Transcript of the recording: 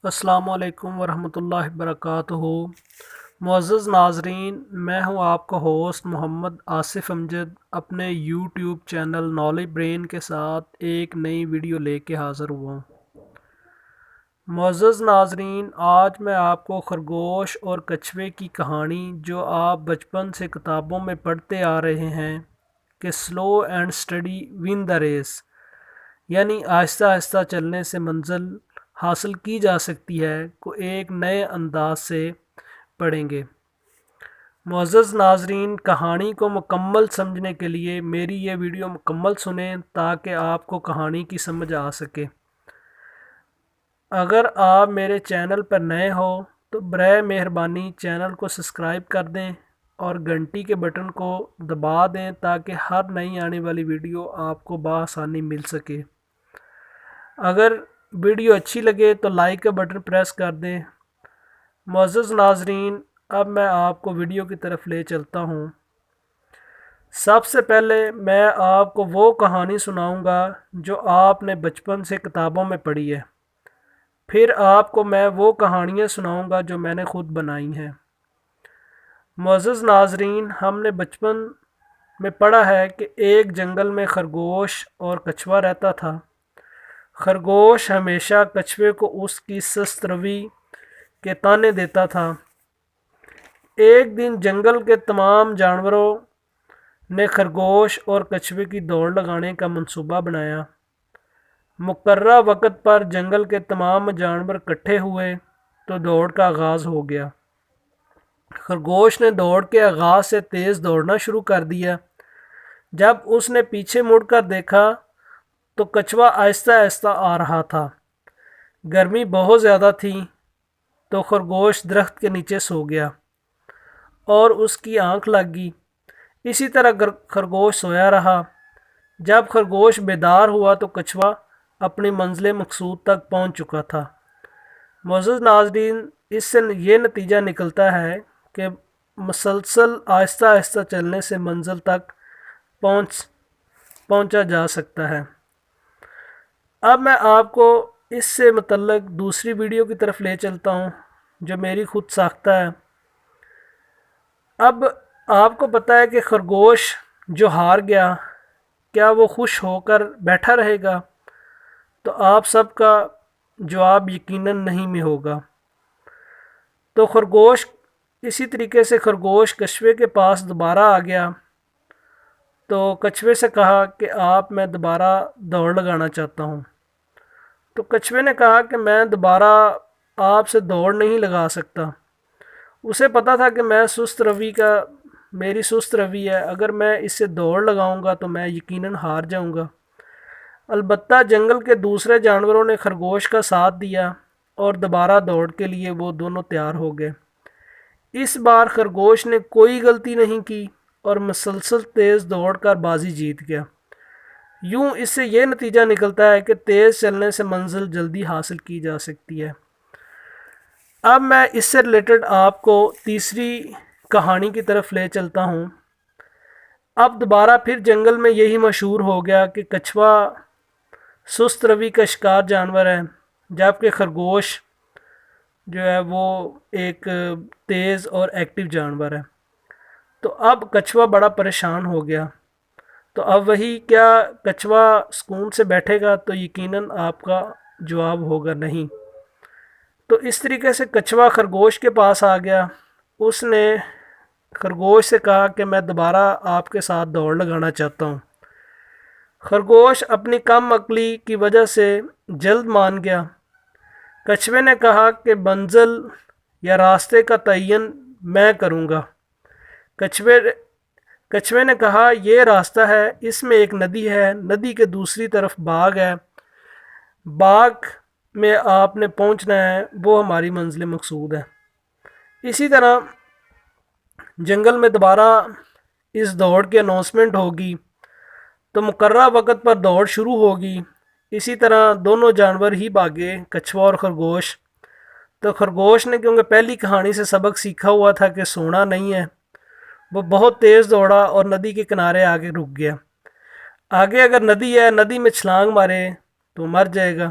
السلام علیکم ورحمۃ اللہ وبرکاتہ۔ معزز ناظرین، میں ہوں آپ کا ہوسٹ محمد آصف امجد اپنے یوٹیوب چینل نالج برین کے ساتھ ایک نئی ویڈیو لے کے حاضر ہوا ہوں۔ معزز ناظرین، آج میں آپ کو خرگوش اور کچھوے کی کہانی جو آپ بچپن سے کتابوں میں پڑھتے آ رہے ہیں کہ slow and steady win the race, یعنی آہستہ آہستہ چلنے سے منزل حاصل کی جا سکتی ہے، کو ایک نئے انداز سے پڑھیں گے۔ معزز ناظرین، کہانی کو مکمل سمجھنے کے لیے میری یہ ویڈیو مکمل سنیں تاکہ آپ کو کہانی کی سمجھ آ سکے۔ اگر آپ میرے چینل پر نئے ہو تو برائے مہربانی چینل کو سبسکرائب کر دیں اور گھنٹی کے بٹن کو دبا دیں تاکہ ہر نئی آنے والی ویڈیو آپ کو بآسانی مل سکے۔ اگر ویڈیو اچھی لگے تو لائک کا بٹن پریس کر دیں۔ معزز ناظرین، اب میں آپ کو ویڈیو کی طرف لے چلتا ہوں۔ سب سے پہلے میں آپ کو وہ کہانی سناؤں گا جو آپ نے بچپن سے کتابوں میں پڑھی ہے، پھر آپ کو میں وہ کہانیاں سناؤں گا جو میں نے خود بنائی ہیں۔ معزز ناظرین، ہم نے بچپن میں پڑھا ہے کہ ایک جنگل میں خرگوش اور کچھوا رہتا تھا۔ خرگوش ہمیشہ کچھوے کو اس کی سست روی کے طعنے دیتا تھا۔ ایک دن جنگل کے تمام جانوروں نے خرگوش اور کچھوے کی دوڑ لگانے کا منصوبہ بنایا۔ مقررہ وقت پر جنگل کے تمام جانور اکٹھے ہوئے تو دوڑ کا آغاز ہو گیا۔ خرگوش نے دوڑ کے آغاز سے تیز دوڑنا شروع کر دیا۔ جب اس نے پیچھے مڑ کر دیکھا تو کچھوا آہستہ آہستہ آ رہا تھا۔ گرمی بہت زیادہ تھی تو خرگوش درخت کے نیچے سو گیا اور اس کی آنکھ لگ گئی۔ اسی طرح خرگوش سویا رہا۔ جب خرگوش بیدار ہوا تو کچھوا اپنی منزل مقصود تک پہنچ چکا تھا۔ معزز ناظرین، اس سے یہ نتیجہ نکلتا ہے کہ مسلسل آہستہ آہستہ چلنے سے منزل تک پہنچا جا سکتا ہے۔ اب میں آپ کو اس سے متعلق دوسری ویڈیو کی طرف لے چلتا ہوں جو میری خود ساختہ ہے۔ اب آپ کو پتہ ہے کہ خرگوش جو ہار گیا، کیا وہ خوش ہو کر بیٹھا رہے گا؟ تو آپ سب کا جواب یقیناً نہیں میں ہوگا۔ تو اسی طریقے سے خرگوش کچھوے کے پاس دوبارہ آ گیا تو کچھوے سے کہا کہ میں دوبارہ دوڑ لگانا چاہتا ہوں۔ تو کچھوے نے کہا کہ میں دوبارہ آپ سے دوڑ نہیں لگا سکتا۔ اسے پتا تھا کہ میری سست روی ہے، اگر میں اس سے دوڑ لگاؤں گا تو میں یقیناً ہار جاؤں گا۔ البتہ جنگل کے دوسرے جانوروں نے خرگوش کا ساتھ دیا اور دوبارہ دوڑ کے لیے وہ دونوں تیار ہو گئے۔ اس بار خرگوش نے کوئی غلطی نہیں کی اور مسلسل تیز دوڑ کر بازی جیت گیا۔ یوں اس سے یہ نتیجہ نکلتا ہے کہ تیز چلنے سے منزل جلدی حاصل کی جا سکتی ہے۔ اب میں اس سے ریلیٹڈ آپ کو تیسری کہانی کی طرف لے چلتا ہوں۔ اب دوبارہ پھر جنگل میں یہی مشہور ہو گیا کہ کچھوا سست روی کا شکار جانور ہے، جبکہ خرگوش جو ہے وہ ایک تیز اور ایکٹیو جانور ہے۔ تو اب کچھوا بڑا پریشان ہو گیا۔ تو اب وہی، کیا کچھوا سکون سے بیٹھے گا؟ تو یقیناً آپ کا جواب ہوگا نہیں۔ تو اس طریقے سے کچھوا خرگوش کے پاس آ گیا۔ اس نے خرگوش سے کہا کہ میں دوبارہ آپ کے ساتھ دوڑ لگانا چاہتا ہوں۔ خرگوش اپنی کم عقلی کی وجہ سے جلد مان گیا۔ کچھوے نے کہا کہ منزل یا راستے کا تعین میں کروں گا۔ کچھوے نے کہا یہ راستہ ہے، اس میں ایک ندی ہے، ندی کے دوسری طرف باغ ہے، باغ میں آپ نے پہنچنا ہے، وہ ہماری منزل مقصود ہے۔ اسی طرح جنگل میں دوبارہ اس دوڑ کی اناؤنسمنٹ ہوگی تو مقررہ وقت پر دوڑ شروع ہوگی۔ اسی طرح دونوں جانور ہی بھاگے، کچھوا اور خرگوش۔ تو خرگوش نے کیونکہ پہلی کہانی سے سبق سیکھا ہوا تھا کہ سونا نہیں ہے، وہ بہت تیز دوڑا اور ندی کے کنارے آگے رک گیا۔ آگے اگر ندی ہے، ندی میں چھلانگ مارے تو مر جائے گا۔